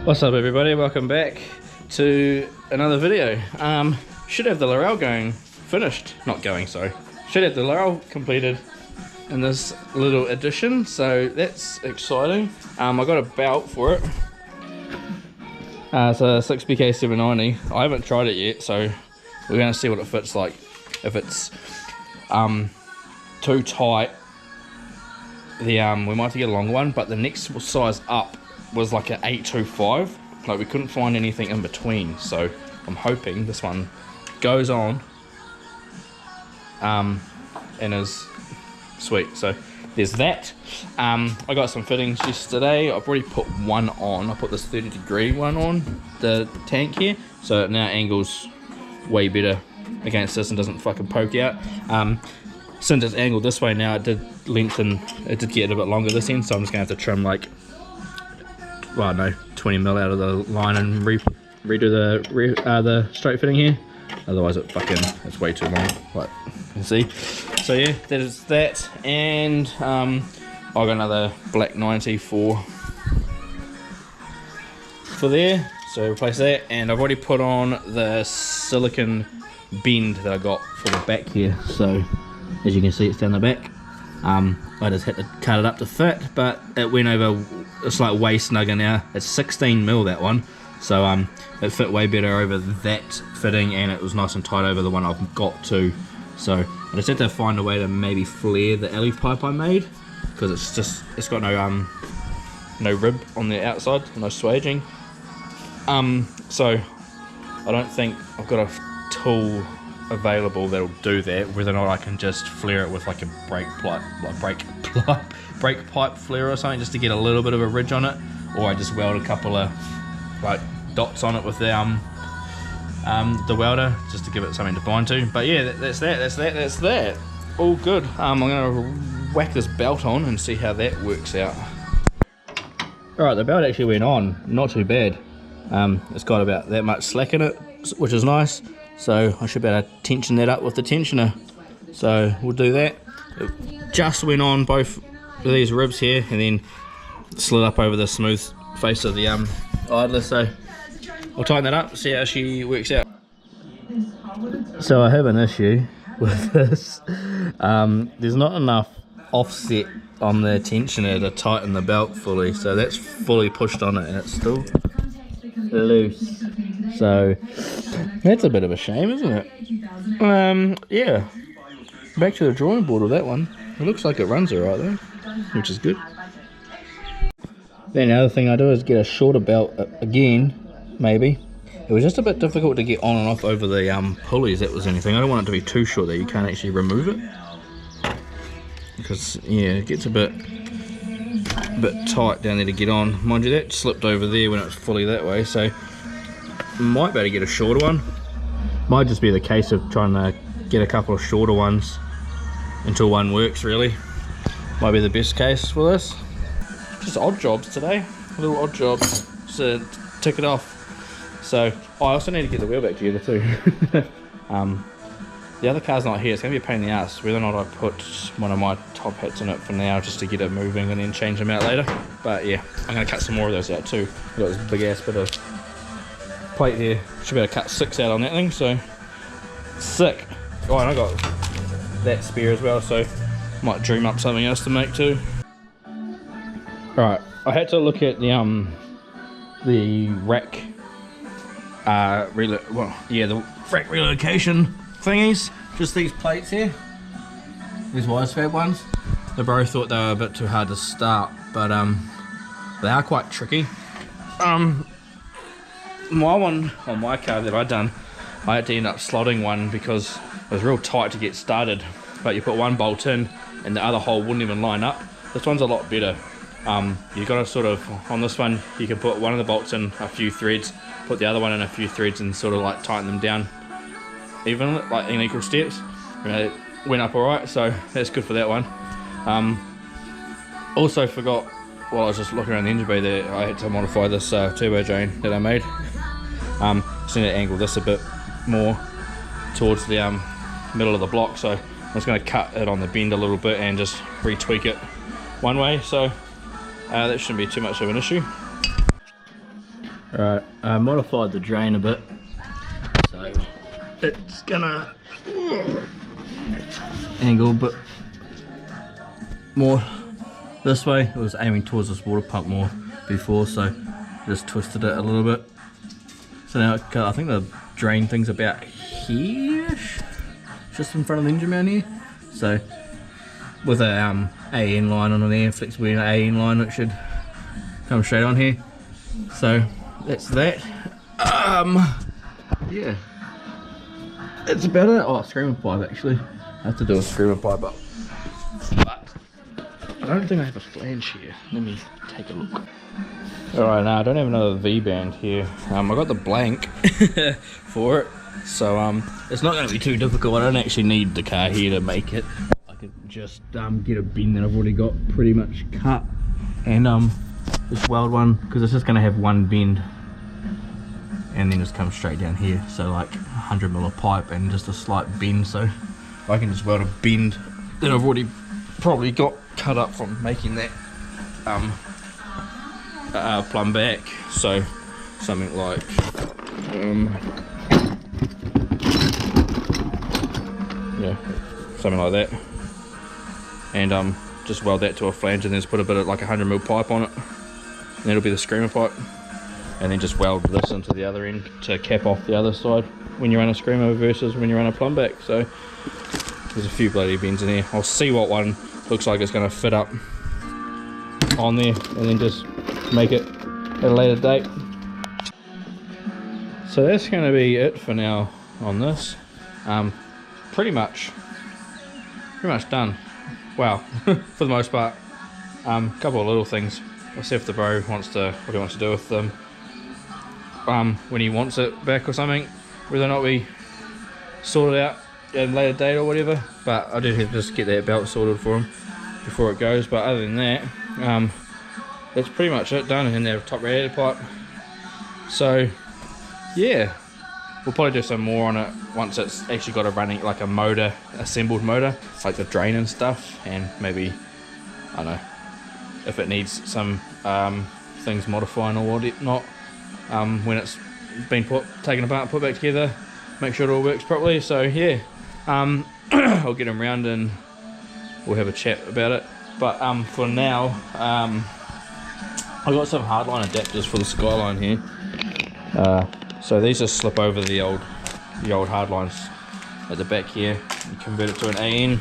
What's up everybody, welcome back to another video. Should have the Laurel should have the Laurel completed in this little addition, so that's exciting. I got a belt for it. It's a 6BK 790. I haven't tried it yet, so we're going to see what it fits like. If it's too tight, we might have to get a longer one, but the next size up was like an 825. Like, we couldn't find anything in between, so I'm hoping this one goes on and is sweet. So there's that. I got some fittings yesterday. I've already put one on. I put this 30-degree one on the tank here, so it now angles way better against this and doesn't fucking poke out. Since it's angled this way now, it did lengthen, it did get a bit longer this end, so I'm just gonna have to trim like, well, I don't know, 20 mil out of the line and redo the straight fitting here. Otherwise it's way too long, like you can see. So yeah, that is that. And I got another black 90 for there, so replace that. And I've already put on the silicone bend that I got for the back here, so as you can see it's down the back. I just had to cut it up to fit, but it went over, it's like way snugger now. It's 16 mil that one, so it fit way better over that fitting, and it was nice and tight over the one I've got too. So I just had to find a way to maybe flare the alley pipe I made, because it's got no rib on the outside, no swaging. So I don't think I've got a tool available that'll do that. Whether or not I can just flare it with like a brake pipe flare or something, just to get a little bit of a ridge on it, or I just weld a couple of like dots on it with the welder just to give it something to bind to. But yeah, that's that. All good. I'm gonna whack this belt on and see how that works out. Alright, the belt actually went on, not too bad. It's got about that much slack in it, which is nice. So I should be able to tension that up with the tensioner. So we'll do that. It just went on both of these ribs here and then slid up over the smooth face of the idler. So I'll tighten that up, see how she works out. So I have an issue with this. There's not enough offset on the tensioner to tighten the belt fully. So that's fully pushed on it and it's still loose. So that's a bit of a shame, isn't it? Yeah, back to the drawing board with that one. It looks like it runs alright though, which is good. Then the other thing I do is get a shorter belt again, maybe. It was just a bit difficult to get on and off over the pulleys, that was anything. I don't want it to be too short that you can't actually remove it, because yeah, it gets a bit tight down there to get on. Mind you, that slipped over there when it was fully that way, so might be able to get a shorter one. Might just be the case of trying to get a couple of shorter ones until one works, really. Might be the best case for this. Just odd jobs today, little odd jobs, just to tick it off. So I also need to get the wheel back together too. The other car's not here, it's going to be a pain in the ass whether or not I put one of my top hats in it for now, just to get it moving and then change them out later. But yeah, I'm going to cut some more of those out too. I've got this big ass bit of plate here, should be able to cut 6 out on that thing, so sick. Oh, and I got that spare as well, so might dream up something else to make too. Alright, I had to look at the rack the rack relocation thingies, just these plates here, these wise fab ones. The bro thought they were a bit too hard to start, but they are quite tricky. My one on my car that I done, I had to end up slotting one because it was real tight to get started, but you put one bolt in and the other hole wouldn't even line up. This one's a lot better. You got to sort of, on this one you can put one of the bolts in a few threads, put the other one in a few threads, and sort of like tighten them down evenly, like in equal steps. And it went up alright, so that's good for that one. Also forgot, while I was just looking around the engine bay there, I had to modify this turbo drain that I made. Just need to angle this a bit more towards the middle of the block, so I'm just going to cut it on the bend a little bit and just retweak it one way, so that shouldn't be too much of an issue. Right, I modified the drain a bit, so it's gonna angle a bit more this way. It was aiming towards this water pump more before, so just twisted it a little bit. So now I think the drain thing's about here, just in front of the engine mount here. So with a AN line on there, flexible AN line, it should come straight on here. So that's that. Yeah, that's about it. Oh, screamer pipe actually. I have to do a screamer pipe up, but I don't think I have a flange here. Let me take a look. Alright, now I don't have another V-band here. I got the blank for it, so it's not going to be too difficult. I don't actually need the car here to make it. I could just get a bin that I've already got pretty much cut, and just weld one, because it's just going to have one bend and then just come straight down here. So like 100mm of pipe and just a slight bend, so I can just weld a bend that I've already probably got cut up from making that plumb back. So something like yeah, something like that, and just weld that to a flange and then just put a bit of like 100mm pipe on it, and that'll be the screamer pipe, and then just weld this into the other end to cap off the other side when you run a screamer versus when you run a plumb back. So there's a few bloody bends in there. I'll see what one looks like it's going to fit up on there, and then just make it at a later date. So that's going to be it for now on this. Pretty much done. Wow, for the most part. Couple of little things. I'll see if the bro wants to, what he wants to do with them. When he wants it back or something, whether or not we sort it out at a later date or whatever. But I do have to just get that belt sorted for him before it goes. But other than that, that's pretty much it done in their top radiator pipe. So yeah, we'll probably do some more on it once it's actually got a running, like a motor, assembled motor, like the drain and stuff, and maybe, I don't know, if it needs some things modifying or whatnot, when it's been taken apart and put back together, make sure it all works properly. So yeah, I'll get him round and we'll have a chat about it. But for now, I got some hardline adapters for the Skyline here. So these just slip over the old hardlines at the back here and convert it to an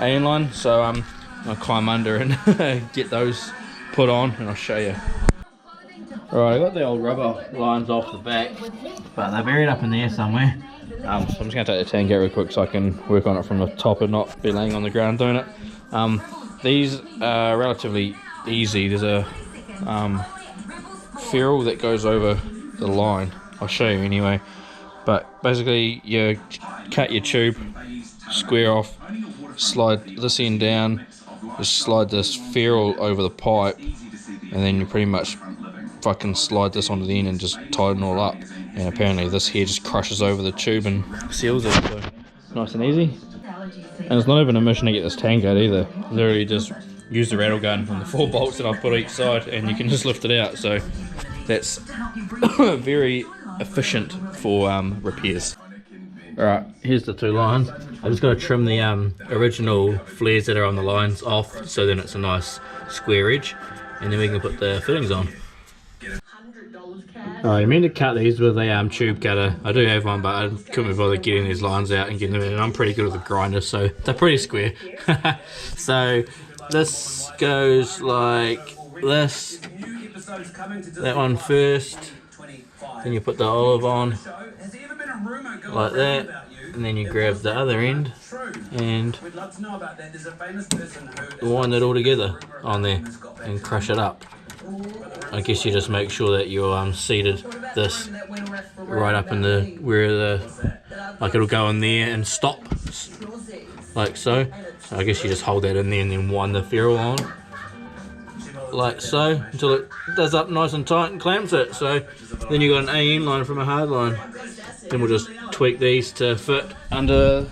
AN line. So I'll climb under and get those put on, and I'll show you. Alright, I got the old rubber lines off the back, but they're buried up in there somewhere. So I'm just going to take the tank out real quick so I can work on it from the top and not be laying on the ground doing it. These are relatively easy. There's a ferrule that goes over the line. I'll show you anyway. But basically, you cut your tube, square off, slide this end down, just slide this ferrule over the pipe, and then you pretty much fucking slide this onto the end and just tighten all up. And apparently this here just crushes over the tube and seals it. So nice and easy. And it's not even a mission to get this tank out either. Literally just use the rattle gun from the 4 bolts that I've put each side, and you can just lift it out. So that's very efficient for repairs. Alright, here's the 2 lines. I just got to trim the original flares that are on the lines off, so then it's a nice square edge, and then we can put the fittings on. I meant to cut these with a tube cutter. I do have one, but I couldn't be bothered getting these lines out and getting them in, and I'm pretty good with a grinder, so they're pretty square. So this goes like this. That one first, then you put the olive on like that, and then you grab the other end and wind it all together on there and crush it up. I guess you just make sure that you seated this right up in the where the, like, it'll go in there and stop like so. So I guess you just hold that in there and then wind the ferrule on like so until it does up nice and tight and clamps it. So then you got an AN line from a hard line. Then we'll just tweak these to fit under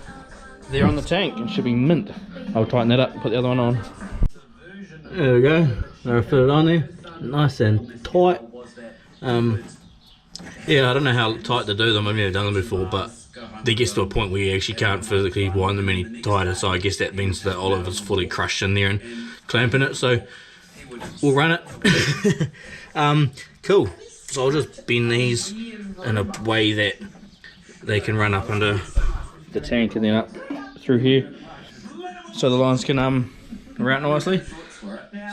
there on the tank and should be mint. I'll tighten that up and put the other one on. There we go. They're fitted on there, nice and tight. Yeah, I don't know how tight to do them. I've never done them before, but they get to a point where you actually can't physically wind them any tighter. So I guess that means that olive is fully crushed in there and clamping it. So we'll run it. Cool. So I'll just bend these in a way that they can run up under the tank and then up through here, so the lines can run out nicely.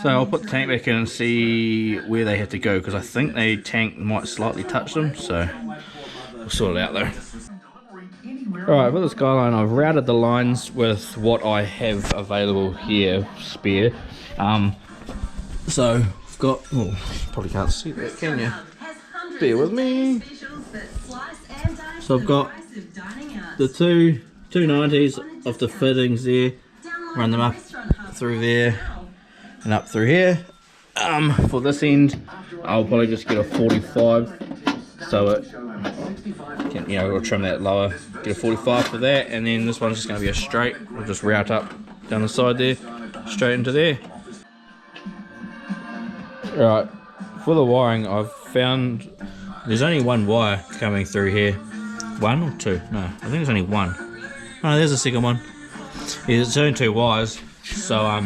So I'll put the tank back in and see where they have to go, because I think the tank might slightly touch them, so we'll sort it out though. Alright, for the Skyline I've routed the lines with what I have available here, spare. So I've got, oh, probably can't see that, can you? Bear with me. So I've got the two 290s of the fittings there, run them up through there and up through here. For this end, I'll probably just get a 45, so it can, you know, we'll trim that lower, get a 45 for that, and then this one's just going to be a straight. We'll just route up down the side there, straight into there. Right, for the wiring, I've found there's only one wire coming through here. One or two? No, I think there's only one. Oh, there's a second one. Yeah, it's only two wires, so I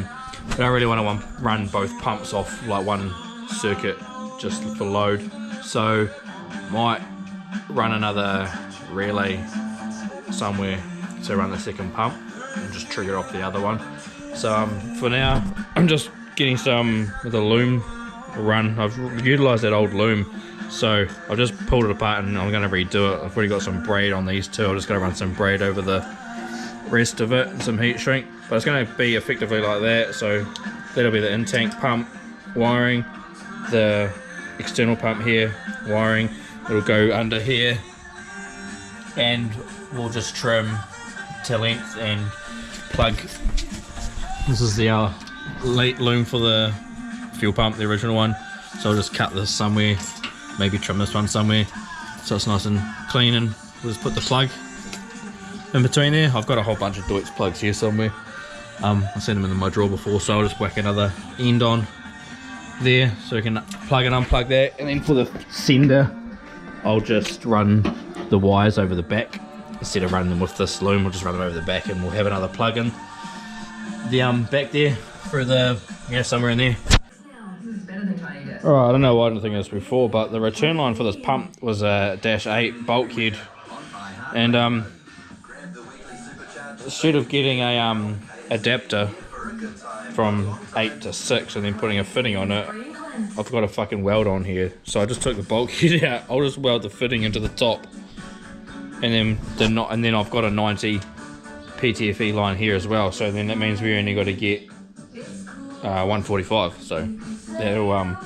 don't really want to run both pumps off like one circuit just for load. So might run another relay somewhere to run the second pump and just trigger off the other one. So for now, I'm just getting some with a loom run. I've utilised that old loom, so I've just pulled it apart and I'm going to redo it. I've already got some braid on these two. I'm just going to run some braid over the rest of it and some heat shrink, but it's going to be effectively like that. So that'll be the in-tank pump wiring, the external pump here wiring, it'll go under here, and we'll just trim to length and plug. This is the late loom for the fuel pump, the original one, so I'll just cut this somewhere, maybe trim this one somewhere so it's nice and clean, and we'll just put the plug in between there. I've got a whole bunch of Deutz plugs here somewhere. I've seen them in my drawer before, so I'll just whack another end on there so we can plug and unplug that. And then for the sender, I'll just run the wires over the back. Instead of running them with this loom, we'll just run them over the back, and we'll have another plug in the back there through the, yeah, somewhere in there. Alright, I don't know why I didn't think of this before, but the return line for this pump was a -8 bulkhead, and instead of getting a adapter from 8 to 6 and then putting a fitting on it, I've got a fucking weld on here. So I just took the bulkhead out. I'll just weld the fitting into the top, and then I've got a 90 PTFE line here as well. So then that means we only got to get 145. So that'll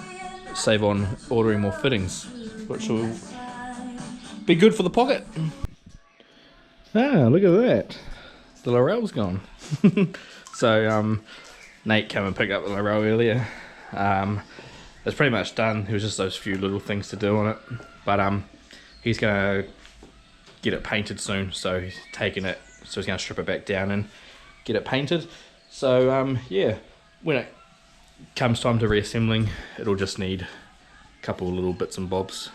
save on ordering more fittings, which will be good for the pocket. Ah, look at that. The Laurel's gone. So Nate came and picked up the Laurel earlier. It's pretty much done. There was just those few little things to do on it, but he's gonna get it painted soon, so he's taking it, so he's gonna strip it back down and get it painted. So yeah, when it comes time to reassembling, it'll just need a couple of little bits and bobs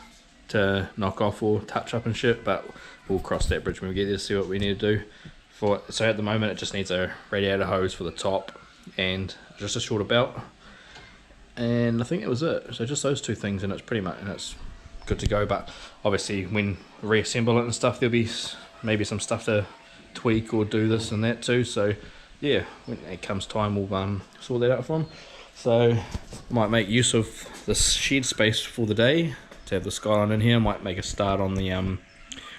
to knock off or touch up and shit, but we'll cross that bridge when we get there to see what we need to do for it. So at the moment it just needs a radiator hose for the top and just a shorter belt, and I think that was it. So just those two things, and it's pretty much, and it's good to go. But obviously when we reassemble it and stuff, there'll be maybe some stuff to tweak or do this and that too. So yeah, when it comes time, we'll sort that out for them. So might make use of this shed space for the day to have the Skyline in here. Might make a start on the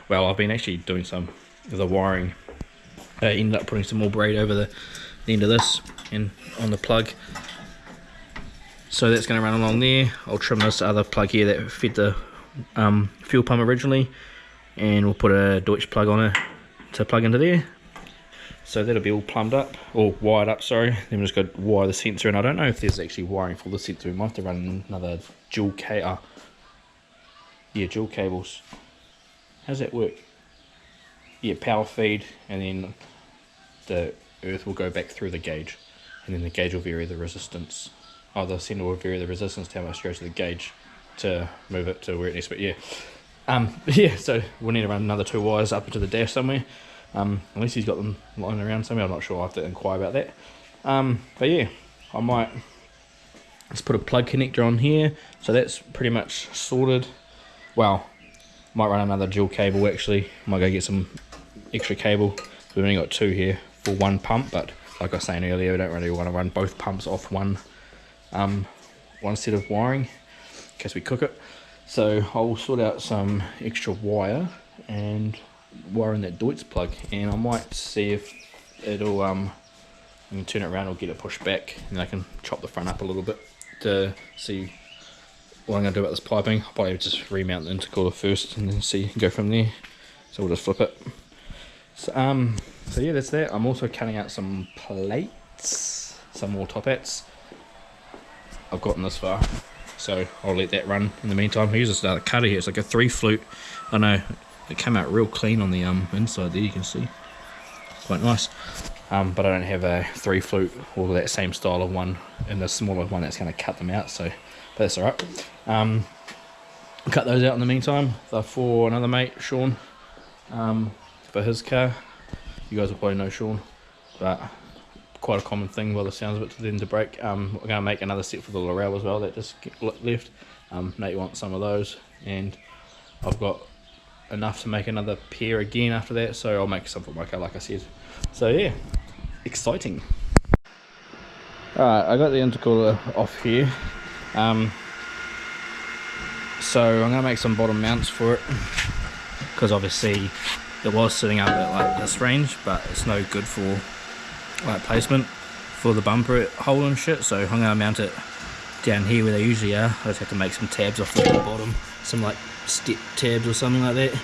well, I've been actually doing some of the wiring. I ended up putting some more braid over the end of this and on the plug, so that's going to run along there. I'll trim this other plug here that fed the fuel pump originally, and we'll put a Deutz plug on it to plug into there. So that'll be all plumbed up, or wired up, sorry. Then we'll just go wire the sensor, and I don't know if there's actually wiring for the sensor. We might have to run another dual cable. Yeah, dual cables. How does that work? Yeah, power feed, and then the earth will go back through the gauge, and then the gauge will vary the resistance. Oh, the sender will vary the resistance to how much goes to the gauge. to move it to where it needs to be. Yeah, so we'll need to run another 2 wires up into the dash somewhere, unless he's got them lying around somewhere. I'm not sure. I'll have to inquire about that. But yeah, I might just put a plug connector on here, so that's pretty much sorted. Well, might run another dual cable actually. Might go get some extra cable. We've only got 2 here for 1 pump, but like I was saying earlier, we don't really want to run both pumps off one set of wiring in case we cook it. So I'll sort out some extra wire and wire in that didnt plug, and I might see if it'll I can turn it around or get it pushed back, and I can chop the front up a little bit to see what I'm going to do about this piping. I'll probably just remount the intercooler first and then see, go from there. So we'll just flip it. So yeah, that's that. I'm also cutting out some plates, some more top hats. I've gotten this far, so I'll let that run in the meantime. Here's just another cutter here. It's like a 3 flute. I know it came out real clean on the inside there. You can see, quite nice. But I don't have a 3 flute or that same style of one in the smaller one that's going to cut them out. So, but that's all right. Cut those out in the meantime. They're for another mate, Sean, for his car. You guys will probably know Sean, but quite a common thing by the sounds of it to them to break. We're going to make another set for the Laurel as well that just left. Nate wants some of those, and I've got enough to make another pair again after that, so I'll make some for my car like I said. So yeah, exciting. Alright, I got the intercooler off here. So I'm going to make some bottom mounts for it, because obviously it was sitting up at like this range, but it's no good for like placement for the bumper hole and shit. So I'm going to mount it down here where they usually are. I just have to make some tabs off the bottom, some like step tabs or something like that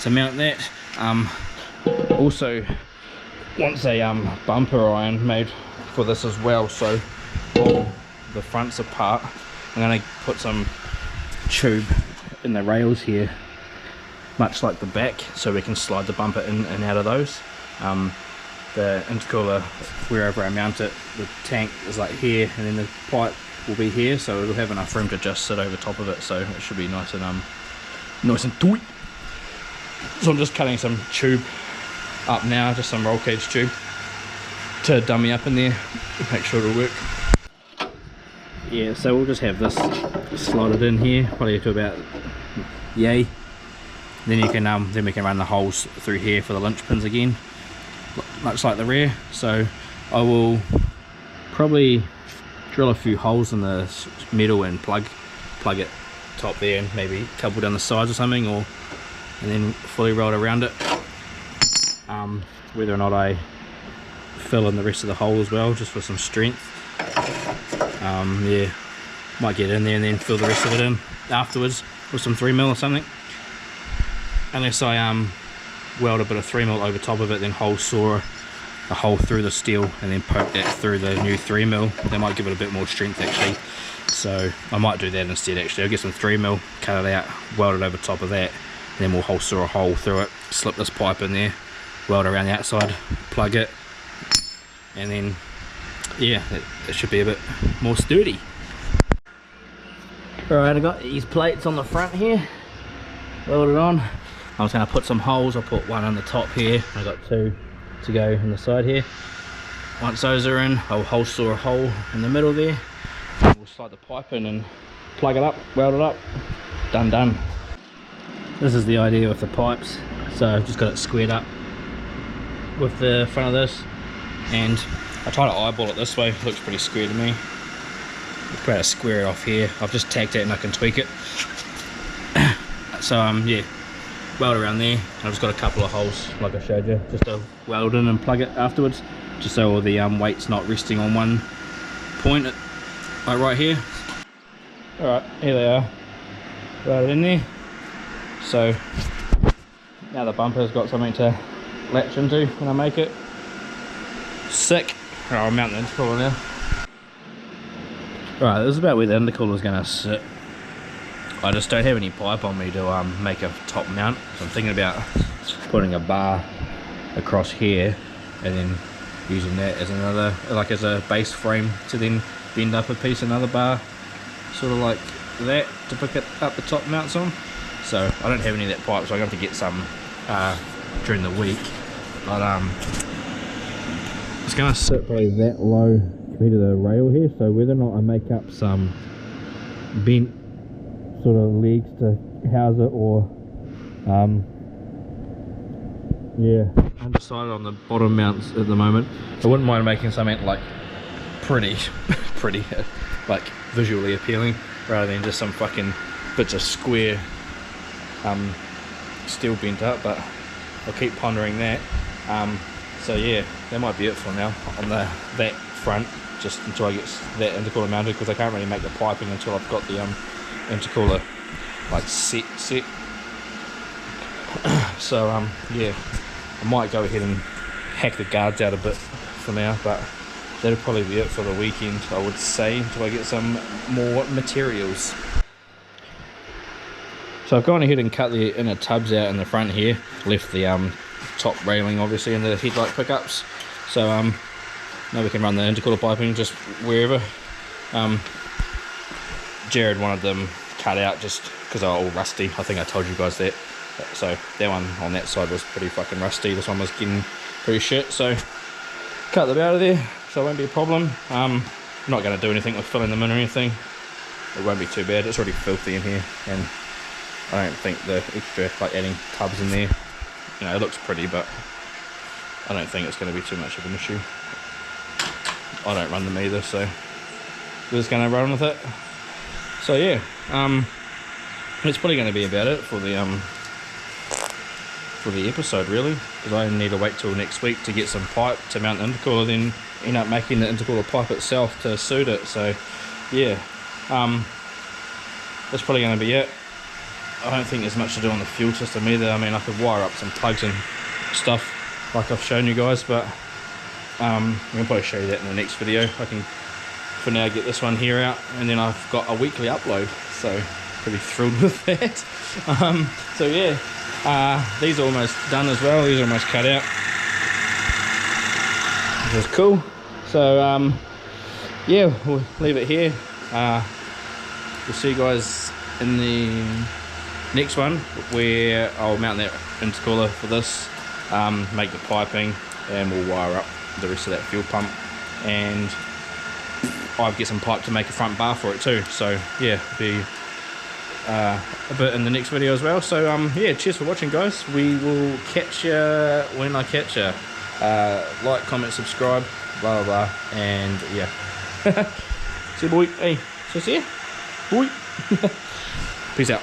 to mount that. Also wants a bumper iron made for this as well, so while the front's apart, I'm going to put some tube in the rails here, much like the back, so we can slide the bumper in and out of those. The intercooler, wherever I mount it, the tank is like here, and then the pipe will be here, so it'll have enough room to just sit over top of it, so it should be nice and tight. So I'm just cutting some tube up now, just some roll cage tube to dummy up in there, make sure it'll work. Yeah, so we'll just have this slotted in here, probably to about yay. Then you can then we can run the holes through here for the linch pins again, much like the rear. So I will probably drill a few holes in the middle and plug it top there, and maybe a couple down the sides or something, and then fully roll it around it. Whether or not I fill in the rest of the hole as well, just for some strength. Yeah, might get in there and then fill the rest of it in afterwards with some 3mm or something. Unless I weld a bit of 3mm over top of it, then hole saw a hole through the steel and then poke that through the new 3mm. That might give it a bit more strength actually. So I might do that instead actually. I'll get some 3mm, cut it out, weld it over top of that, and then we'll hole saw a hole through it, slip this pipe in there, weld around the outside, plug it, and then yeah, it should be a bit more sturdy. Alright, I got these plates on the front here, welded on. I'm just going to put some holes. I'll put one on the top here, I got 2 to go on the side here. Once those are in, I'll hole saw a hole in the middle there, and we'll slide the pipe in and plug it up, weld it up, done. This is the idea with the pipes, so I've just got it squared up with the front of this, and I try to eyeball it this way. It looks pretty square to me. I'll try to square it off here. I've just tacked it and I can tweak it. So yeah, weld around there. I've just got a couple of holes like I showed you, just to weld in and plug it afterwards, just so all the weight's not resting on one point, like right here. Alright, here they are, welded in there. So now the bumper's got something to latch into when I make it. Sick. Alright, I'll mount the intercooler now. Alright, this is about where the intercooler is going to sit. I just don't have any pipe on me to make a top mount, so I'm thinking about putting a bar across here and then using that as another, like as a base frame to then bend up a piece, another bar, sort of like that to pick it up the top mounts on. So I don't have any of that pipe, so I'm going to have to get some during the week. But it's going to sit probably that low compared to the rail here, so whether or not I make up some bent sort of legs to house it, or yeah, undecided on the bottom mounts at the moment. I wouldn't mind making something like pretty like visually appealing, rather than just some fucking bits of square steel bent up, but I'll keep pondering that. So yeah, that might be it for now on that front, just until I get that intercooler mounted, because I can't really make the piping until I've got the intercooler like set. So yeah, I might go ahead and hack the guards out a bit for now, but that'll probably be it for the weekend, I would say, until I get some more materials. So I've gone ahead and cut the inner tubs out in the front here, left the top railing obviously and the headlight pickups. So now we can run the intercooler piping just wherever. Jared wanted them cut out just because they were all rusty. I think I told you guys that. So that one on that side was pretty fucking rusty. This one was getting pretty shit. So cut them out of there, so it won't be a problem. I'm not going to do anything with filling them in or anything. It won't be too bad. It's already filthy in here, and I don't think the extra, like adding tubs in there, you know, it looks pretty, but I don't think it's going to be too much of an issue. I don't run them either, so we're just going to run with it. So yeah, it's probably going to be about it for the episode, really, because I need to wait till next week to get some pipe to mount the intercooler, then end up making the intercooler pipe itself to suit it. So yeah, that's probably going to be it. I don't think there's much to do on the fuel system either. I mean, I could wire up some plugs and stuff like I've shown you guys, but I'm going to probably show you that in the next video. I can for now get this one here out, and then I've got a weekly upload, so pretty thrilled with that. So yeah, these are almost done as well. These are almost cut out, which is cool. So yeah, we'll leave it here. We'll see you guys in the next one, where I'll mount that intercooler for this, make the piping, and we'll wire up the rest of that fuel pump, and I'll get some pipe to make a front bar for it too. So yeah, be a bit in the next video as well. So yeah, cheers for watching, guys. We will catch you when I catch you. Like, comment, subscribe, blah blah blah, and yeah. See you, boy. Hey, so see ya, boy. Peace out.